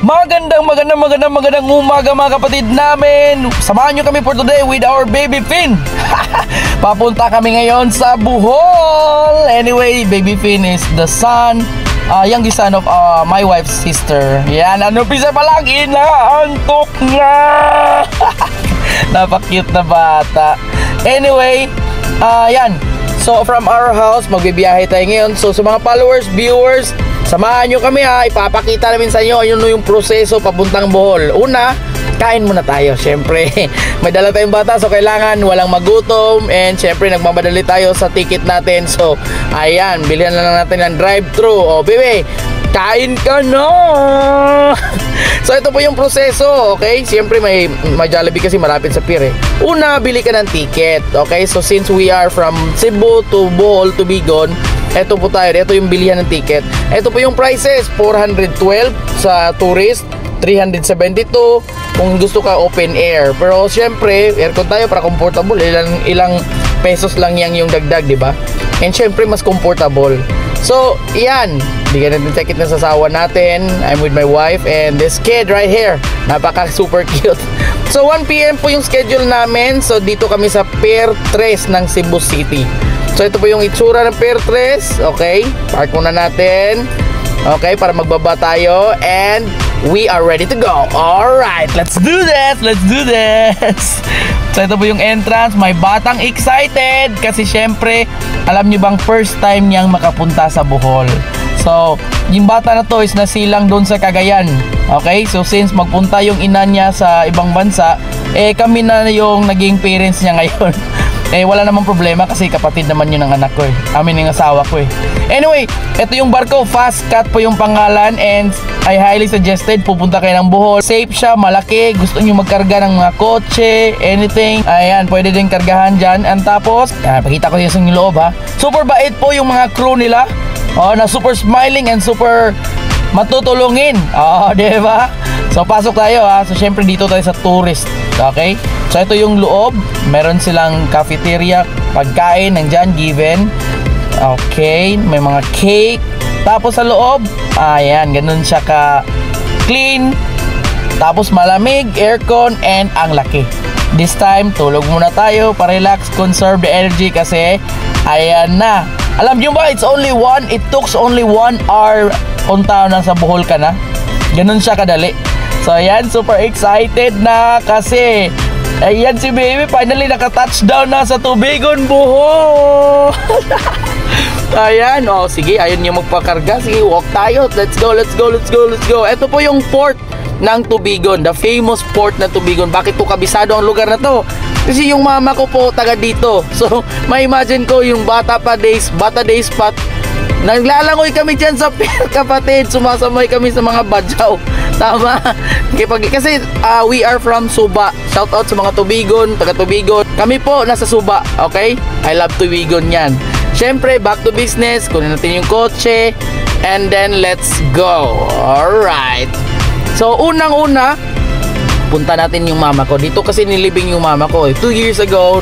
Magandang umaga mga kapatid namin. Samahan nyo kami for today with our baby Finn. Papunta kami ngayon sa Bohol. Anyway, baby Finn is the son, youngest son of my wife's sister. Yan, ano pisa pa lang, inaantok na. Napaka-cute na bata. Anyway, yan. So from our house, magbibiyahe tayo ngayon. So sa mga followers, viewers, samahan nyo kami ha. Ipapakita namin sa inyo yung proseso papuntang Bohol. Una, kain muna tayo. Siyempre, may dala tayong bata, so kailangan walang magutom. And siyempre, nagmamadali tayo sa ticket natin. So, ayan, bilhin na lang natin ng drive-thru. O, bebe, kain ka na. So, ito po yung proseso, okay? Siyempre, may Jollibee kasi malapit sa pier eh. Una, bili ka ng ticket, okay? So, since we are from Cebu to Bohol to Bigon, ito po tayo, ito yung bilihan ng ticket. Ito po yung prices, 412 sa tourist, 372 kung gusto ka open air. Pero syempre, aircon tayo para comfortable. Ilang pesos lang yang yung dagdag, di ba? And syempre, mas comfortable. So, yan. Bigyan natin ticket na sasawa natin. I'm with my wife and this kid right here. Napaka super cute. So, 1 PM po yung schedule namin. So, dito kami sa Pier 3 ng Cebu City. So ito po yung itsura ng Pier 3. Okay, park muna natin. Okay, para magbaba tayo. And we are ready to go. Alright, let's do this. So ito po yung entrance. May batang excited kasi syempre, alam nyo bang first time niyang makapunta sa Bohol. So yung bata na to is nasilang doon sa Cagayan. Okay, so since magpunta yung ina niya sa ibang bansa, kami na yung naging parents niya ngayon. Wala namang problema kasi kapatid naman yun ng anak ko eh. Amin yung asawa ko eh. Anyway, ito yung barko. Fast Cat po yung pangalan and I highly suggested pupunta kayo ng Bohol. Safe siya, malaki. Gusto nyo magkarga ng mga kotse, anything. Ayan, pwede din kargahan dyan. And tapos, pakita ko yung loob ha. Super bait po yung mga crew nila. Na super smiling and super matutulungin. Diba? So, pasok tayo ha. So, syempre dito tayo sa tourist. Okay? So, ito yung loob. Meron silang cafeteria, pagkain, nandyan, given. Okay, may mga cake. Tapos sa loob, ayan, ganun siya ka clean. Tapos malamig, aircon, and ang laki. This time, tulog muna tayo, pa-relax, conserve the energy kasi, ayan na. Alam nyo ba, it took only 1 hour punta na sa Bohol ka na. Ganun siya kadali. So, ayan, super excited na kasi ayan si baby, finally naka-touchdown na sa Tubigon, Bohol. Ayan, sige, ayun yung magpakarga. Sige, walk tayo. Let's go. Ito po yung port ng Tubigon, the famous port ng Tubigon. Bakit po kabisado ang lugar na to? Kasi yung mama ko po taga dito. So, may imagine ko yung bata days pa. Naglalangoy kami dyan sa pier, kapatid. Sumasamay kami sa mga badyaw. Tama. Kasi we are from Suba. Shout out sa mga Tubigon, taga Tubigon. Kami po nasa Suba, okay? I love Tubigon yan. Syempre, back to business. Kunin natin yung kotse. And then, let's go. Alright. So, unang-una, punta natin yung mama ko. Dito kasi nilibing yung mama ko. 2 years ago,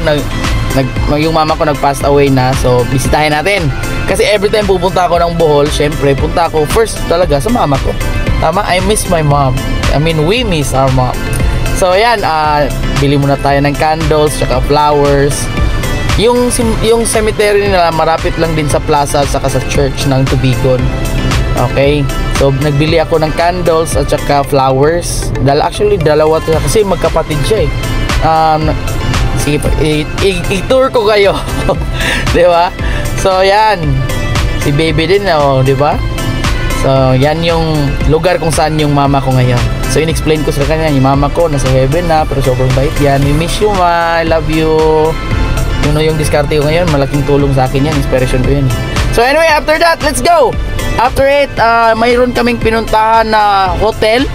yung mama ko nag-passed away na. So, bisitahin natin. Kasi every time pupunta ako ng Bohol, syempre, punta ako first talaga sa mama ko. Tama? I miss my mom. I mean, we miss our mom. So, ayan, bili muna tayo ng candles, tsaka flowers. Yung cemetery nila, marapit lang din sa plaza, saka sa church ng Tubigon. Okay? So, nagbili ako ng candles at tsaka flowers. Actually, dalawa to kasi magkapatid siya eh. Sige, i-tour ko kayo. Diba? So, yan. Si baby din, diba? So, yan yung lugar kung saan yung mama ko ngayon. So, in-explain ko sa kanya, yung mama ko nasa heaven na, pero sobrang bait yan. We miss you, ma. I love you. Yun yung diskarte ko ngayon. Malaking tulong sa akin yan. Inspiration ko yun. So, anyway, after that, let's go. After it, mayroon kaming pinuntahan na hotel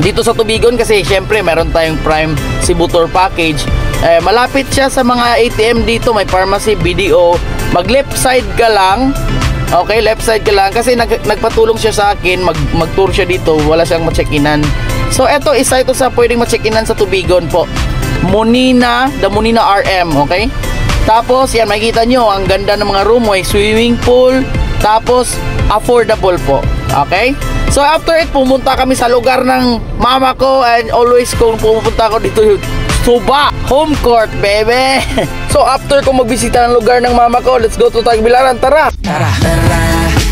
dito sa Tubigon kasi syempre, meron tayong Prime Cebu Tour Package. Malapit siya sa mga ATM dito. May pharmacy, BDO. Mag left side ka lang. Okay, left side ka lang kasi nagpatulong siya sa akin, mag-tour siya dito, wala siyang ma-check-inan. So ito, isa ito sa pwedeng ma-check-inan sa Tubigon po. Munina, the Munina RM, okay? Tapos, yan, makikita nyo, ang ganda ng mga room, may swimming pool, tapos affordable po, okay? So after it, pumunta kami sa lugar ng mama ko, and always kung pumunta ko dito yun, Suba, home court, baby. So after ko magbisita ng lugar ng mama ko, let's go to Tagbilaran, tara. Tara, tara,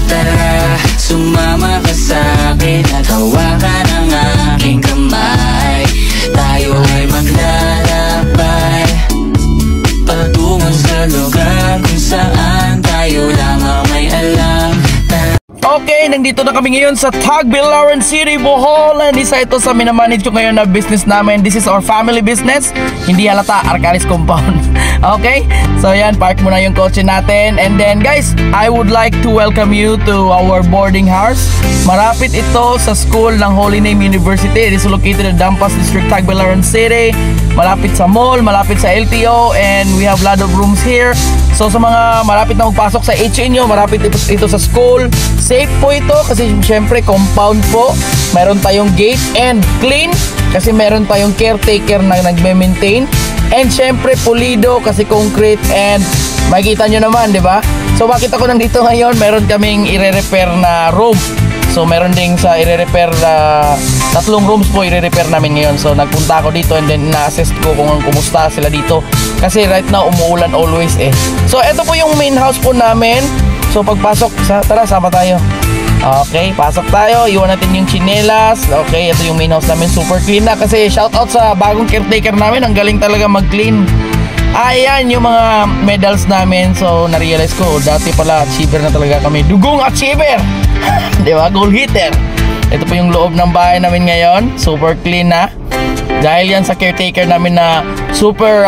tara, sumama ka sa'kin at hawakan ang aking kamay. Tayo ay maglalakbay patungo sa lugar kung saan tayo lamang may alam. Okay, nandito na kami ngayon sa Tagbilaran City, Bohol. And isa ito sa minamanage ko ngayon na business namin. This is our family business. Hindi halata, Arcalis Compound. Okay, so yan, park muna yung kotse natin. And then guys, I would like to welcome you to our boarding house. Marapit ito sa school ng Holy Name University. It is located in Dampas District, Tagbilaran City. Malapit sa mall, malapit sa LTO, and we have a lot of rooms here. So sa mga malapit na magpasok sa HA nyo, malapit ito sa school. Safe po ito kasi syempre compound po. Meron tayong gate and clean kasi meron tayong caretaker na nagme-maintain. And syempre pulido kasi concrete, and makikita nyo naman, di ba? So bakit ako nandito ngayon? Meron kaming i-repair na room. So meron ding sa i-repair na 3 rooms po i-repair namin ngayon. So nagpunta ako dito and then na-assess ko kung kumusta sila dito. Kasi right now umuulan always eh. So ito po yung main house po namin. So pagpasok, tara sama tayo. Okay, pasok tayo. Iwan natin yung chinelas. Okay, ito yung main house namin. Super clean na kasi shoutout sa bagong caretaker namin. Ang galing talaga mag-clean. Ayan yung mga medals namin. So na-realize ko, dati pala achiever na talaga kami. Dugong achiever. Di ba? Goal hitter. Ito po yung loob ng bahay namin ngayon. Super clean na. Dahil yan sa caretaker namin na super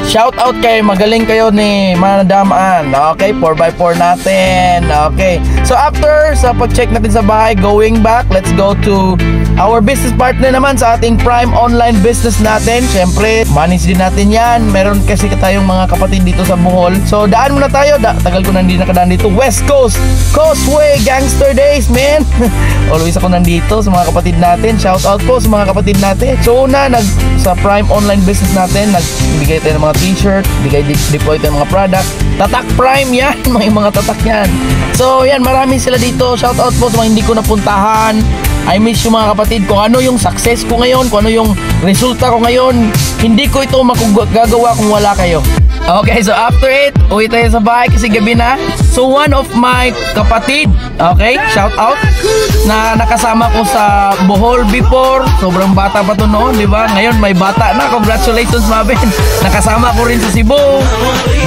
shout out kay magaling kayo ni Manadamaan. Okay, 4x4 natin. Okay. So after sa pag-check natin sa bahay, going back, let's go to our business partner naman sa ating prime online business natin. Siyempre, manage din natin yan. Meron kasi tayong mga kapatid dito sa Bohol. So daan muna tayo. Tagal ko na hindi nakadaan dito. West Coast Causeway Gangster Days, man. Always ako nandito sa mga kapatid natin. Shout out po sa mga kapatid natin. So una, sa prime online business natin, nagbigay tayo ng mga t-shirt, deploy tayo ng mga product. Tatak Prime yan. Mga tatak yan. So yan, marami sila dito. Shout out po sa mga hindi ko napuntahan. I miss yung mga kapatid. Kung ano yung success ko ngayon, kung ano yung resulta ko ngayon, hindi ko ito magagawa kung wala kayo. Okay, so after it, uwi tayo sa bahay kasi gabi na. So one of my kapatid, okay, shout out, na nakasama ko sa Bohol before. Sobrang bata pa to noon, di ba? Ngayon may bata na. Congratulations, Mabin. Nakasama ko rin sa Cebu.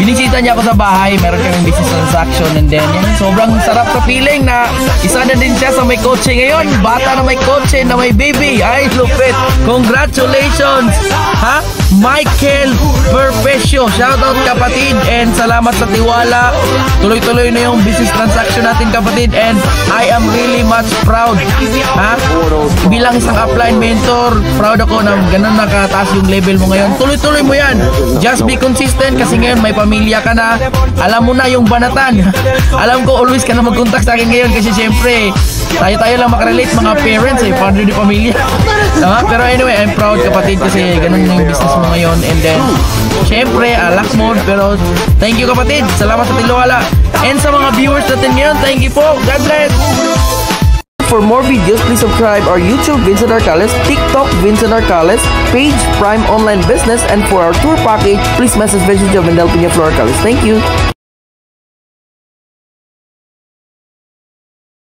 Binisita niya ako sa bahay. Meron kaming business transaction, and then yan, sobrang sarap sa feeling na isa na din siya sa may kotse ngayon. Bata na may kotse, na may baby. Ay, lupit. Congratulations, ha? Michael Perpecio. Shout out, kapatid, and salamat sa tiwala. Tuloy-tuloy na yung business transaction natin, kapatid, and I am really much proud, ha? Bilang isang upline mentor, proud ako na ganun nakataas yung level mo ngayon. Tuloy-tuloy mo yan. Just be consistent kasi ngayon may pamilya ka na. Alam mo na yung banatan. Alam ko always ka na mag-contact sa akin ngayon kasi syempre tayo lang makarelate, mga parents eh, paano di pamilya. Pero anyway, I'm proud, kapatid, kasi ganun yung business mo ngayon. And then syempre, alak mode. Pero thank you, kapatid. Salamat sa tiwala. And sa mga viewers natin ngayon, thank you po. God bless. For more videos, please subscribe our YouTube, Vincent Arcales, TikTok, Vincent Arcales, page, Prime Online Business, and for our tour package, please message Vincent Jovendel Peña Flor Arcales. Thank you.